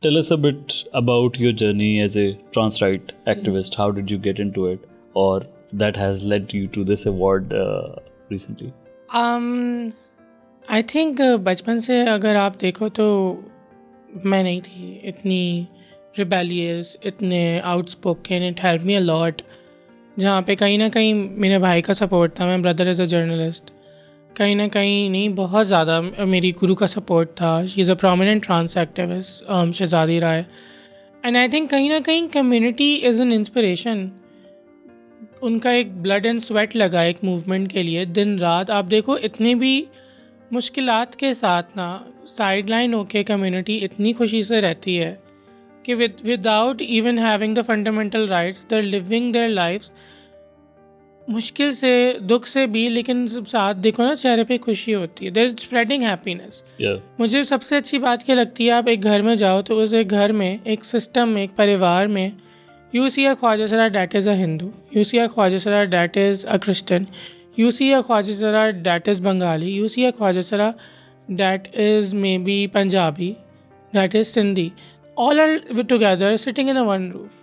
Tell us a bit about your journey as a trans right activist. How did you get into it, or that has led you to this award recently? I think बचपन से अगर आप देखो तो मैं नहीं थी इतनी रिबेलियस, इतने outspoken. It help me a lot. जहाँ पे कहीं ना कहीं मेरे भाई का सपोर्ट था. मैं ब्रदर एज अ जर्नलिस्ट. कहीं ना कहीं नहीं, बहुत ज़्यादा मेरी गुरु का सपोर्ट था. She is a prominent trans activist, Shahzadi Rai. And I think कहीं ना कहीं कम्युनिटी इज़ एन इंस्पिरेशन. उनका एक ब्लड एंड स्वेट लगा एक मूवमेंट के लिए. दिन रात आप देखो, इतनी भी मुश्किलात के साथ ना साइड लाइन होके कम्युनिटी इतनी खुशी से रहती है कि without even having the fundamental rights they are living their lifes. मुश्किल से, दुख से भी, लेकिन साथ देखो ना चेहरे पे खुशी होती है. They're spreading happiness. मुझे सबसे अच्छी बात क्या लगती है, आप एक घर में जाओ तो उस एक घर में, एक सिस्टम में, एक परिवार में, you see a Khwaja Sara that is a Hindu, you see a Khwaja Sara that is a Christian, you see a Khwaja Sara that is Bengali, you see a Khwaja Sara that is maybe Punjabi, that is Sindhi, all are together sitting in a one roof.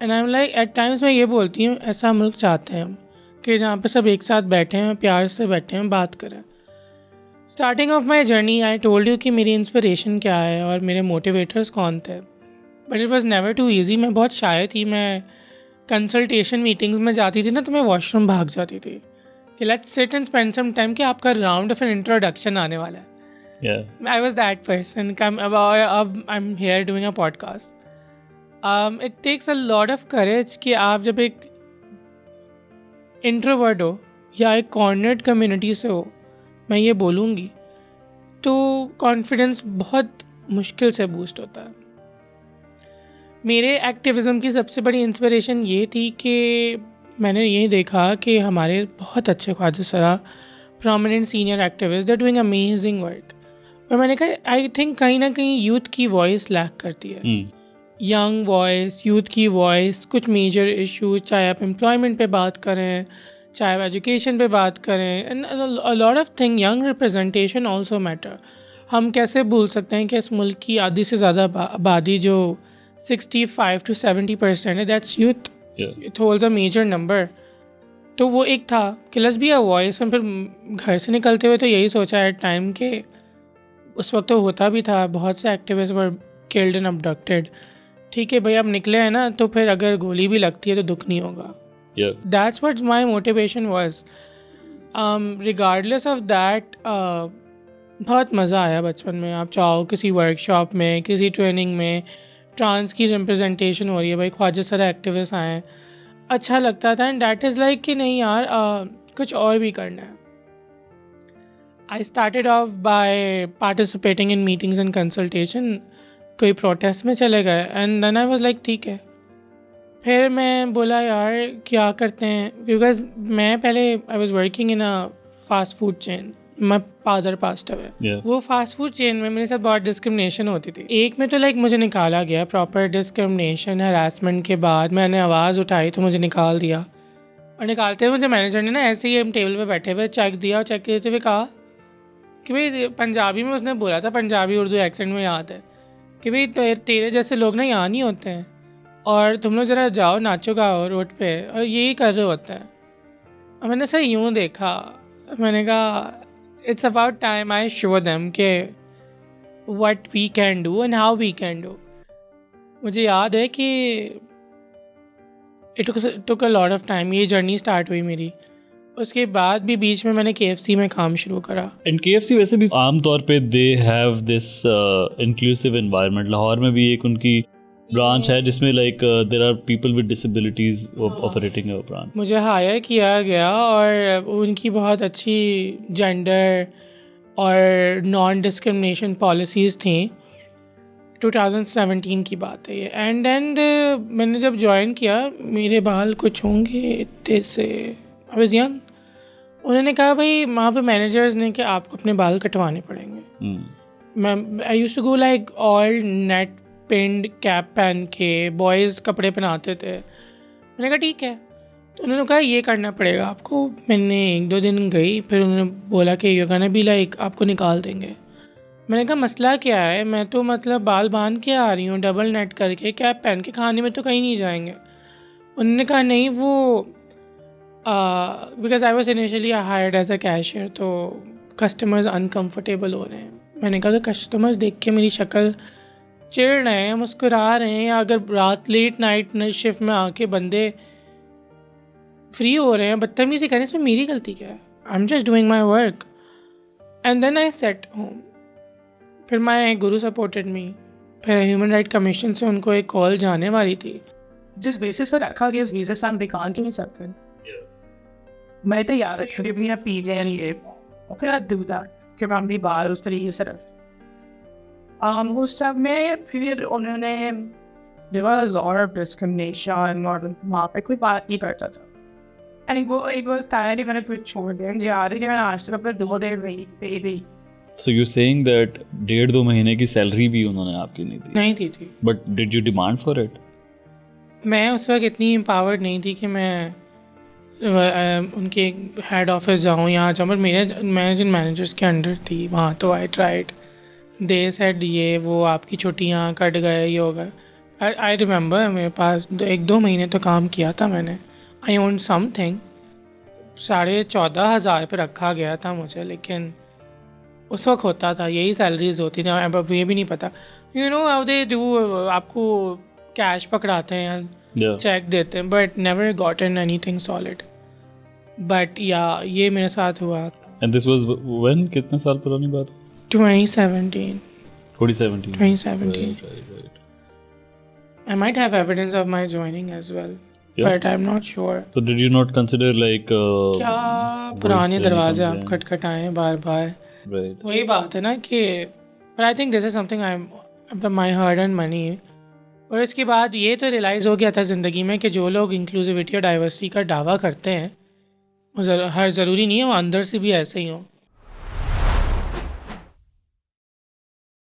And I'm like, at times मैं ये बोलती हूँ, ऐसा मुल्क चाहते हैं हम कि जहाँ पे सब एक साथ बैठे हैं, प्यार से बैठे हैं, बात करें. Starting of my journey I told you कि मेरी इंस्पिरेशन क्या है और मेरे मोटिवेटर्स कौन थे. But it was never too easy. मैं बहुत शाय थी. मैं कंसल्टेशन मीटिंग्स में जाती थी ना तो मैं वॉशरूम भाग जाती थी कि let's sit and spend some time कि आपका राउंड ऑफ एन इंट्रोडक्शन आने वाला है. I was that person. अब I am here doing a podcast. It takes a lot of courage कि आप जब एक इंट्रोवर्ट हो या एक कॉर्नर्ड कम्युनिटी से हो, मैं ये बोलूँगी, तो कॉन्फिडेंस बहुत मुश्किल से बूस्ट होता है. मेरे एक्टिविज़म की सबसे बड़ी इंस्पिरेशन ये थी कि मैंने ये देखा कि हमारे बहुत अच्छे ख्वाजा सरा prominent senior activist they doing amazing work. और मैंने कहा आई थिंक कहीं ना कहीं यूथ की वॉइस लैक करती है. यंग वॉइस, यूथ की वॉइस, कुछ मेजर इश्यूज, चाहे आप एम्प्लॉयमेंट पे बात करें, चाहे आप एजुकेशन पे बात करें, and a lot of thing. Young representation also matter. हम कैसे भूल सकते हैं कि इस मुल्क की आधी से ज़्यादा आबादी जो 65 to 70% है, that's youth. It holds a major number. तो वो एक था कि लेट्स बी अ वॉइस. हम फिर घर से निकलते हुए तो यही सोचा एट टाइम कि उस वक्त तो होता भी था, बहुत से activist were killed and abducted. ठीक है भाई, अब निकले हैं ना, तो फिर अगर गोली भी लगती है तो दुख नहीं होगा. That's what my motivation was. Regardless of that, बहुत मज़ा आया बचपन में. आप चाहो किसी वर्कशॉप में, किसी ट्रेनिंग में ट्रांस की रिप्रेजेंटेशन हो रही है, भाई ख्वाजा सरा एक्टिविस्ट आए, अच्छा लगता था. एंड दैट इज़ लाइक कि नहीं यार, कुछ और भी करना है. I started off by participating in meetings and consultation. कोई प्रोटेस्ट में चले गए and then I was like ठीक है. फिर मैं बोला यार क्या करते हैं, बिकॉज मैं पहले I was working in a fast food chain. मैं फादर पास्ट है. वो फास्ट फूड चेन में मेरे साथ बहुत डिस्क्रिमिनेशन होती थी. एक में तो लाइक मुझे निकाला गया, प्रॉपर डिस्क्रिमिनेशन, हरासमेंट के बाद मैंने आवाज़ उठाई तो मुझे निकाल दिया. और निकालते हुए मुझे मैनेजर ने ना ऐसे ही हम टेबल पे बैठे हुए चेक दिया, और चेक करते हुए कहा कि भाई पंजाबी में, उसने बोला था पंजाबी उर्दू एक्सेंट में याद है, कि भाई तेरे जैसे लोग ना यहाँ नहीं होते हैं, और तुम लोग ज़रा जाओ नाचो गाओ रोड पे, और यही कर रहे होते हैं. और मैंने सर यूँ देखा, मैंने कहा it's about time I show them कि what we can do and how we can do. मुझे याद है कि it took a lot of time. ये जर्नी स्टार्ट हुई मेरी. उसके बाद भी बीच में मैंने KFC में काम शुरू करा. एंड KFC वैसे भी आम तौर पे they have this inclusive environment. Lahore में भी एक उनकी ब्रांच है जिसमें like there are people with disabilities operating a branch. मुझे हायर किया गया और उनकी बहुत अच्छी जेंडर और नॉन डिस्क्रिमिनेशन पॉलिसीज़ थी. 2017 की बात है ये. एंड मैंने जब ज्वाइन किया, मेरे बाल कुछ होंगे इतने से, आई वाज यंग. उन्होंने कहा भाई वहाँ पे मैनेजर्स ने कि आपको अपने बाल कटवाने पड़ेंगे. मैं I used to go like all नेट पिंड कैप पहन के, बॉयज़ कपड़े पहनाते थे. मैंने कहा ठीक है. तो उन्होंने कहा ये करना पड़ेगा आपको. मैंने 1-2 दिन गई, फिर उन्होंने बोला कि यू गोना बी लाइक आपको निकाल देंगे. मैंने कहा मसला क्या है, मैं तो मतलब बाल बांध के आ रही हूँ डबल नेट करके, कैप पहन के, खाने में तो कहीं नहीं जाएंगे। उन्होंने कहा नहीं वो because I was initially hired as a cashier, तो कस्टमर्स अनकम्फर्टेबल हो रहे हैं। मैंने कहा कि कस्टमर्स देख के मेरी शक्ल चिढ़ रहे हैं, मुस्कुरा रहे हैं, या अगर रात लेट नाइट शिफ्ट में आके बंदे फ्री हो रहे हैं बदतमीज़ी करें, इसमें मेरी गलती क्या है? I am just doing my work. And then I sat home. फिर माई गुरु सपोर्टेड मी। फिर ह्यूमन राइट कमीशन से उनको एक कॉल जाने वाली थी। जिस बेसिस पर रखा गया उस वीज़ा से हम बेकार क्यों नहीं सकते? मैं तो याद रखूँ कि मेरा फीमेल ये फिर आई डू दैट कि मैं अपनी बाल उस तरीके से उस सब में फिर उन्होंने there was a lot of discrimination और वहाँ पे कोई बात नहीं करता था। एंड वो एक बार तैयारी मैंने फिर छोड़ दिया, मुझे याद है कि मैंने आज तक अपने 2 दिन वही पे दी। So you're saying that 1.5-2 महीने की सैलरी भी उन्होंने आपकी नहीं दी? नहीं दी थी। But did you demand for it? मैं उस वक्त इतनी एम्पावर्ड नहीं थी कि मैं उनके हेड ऑफिस जाऊँ, यहाँ जाऊँ, बट मैं जिन मैनेजर्स के अंडर थी वहाँ तो आई ट्राइड। दे सेड ये वो आपकी छुट्टियाँ कट गए, ये हो गए। आई रिमेंबर मेरे पास 1-2 महीने तो काम किया था मैंने। आई ओन समथिंग 14,500 पे रखा गया था मुझे, लेकिन उस वक्त होता था यही सैलरीज होती थी। अब ये भी नहीं पता you know how they do, आपको कैश पकड़ाते हैं, चेक देते हैं, but never gotten anything solid. But या ये मेरे साथ हुआ। And this was when? कितने साल पुरानी बात है? 2017। 2017. Right. I might have evidence of my joining as well, but I'm not sure. So did you not consider like क्या पुराने दरवाजे आप खटखटाएं बार बार? Right. वही बात है ना कि but I think this is something I'm my hard-earned money। और इसके बाद ये तो रियलाइज़ हो गया था ज़िंदगी में कि जो लोग इंक्लूसिविटी और डाइवर्सिटी का दावा करते हैं वो हर ज़रूरी नहीं है वो अंदर से भी ऐसे ही हो।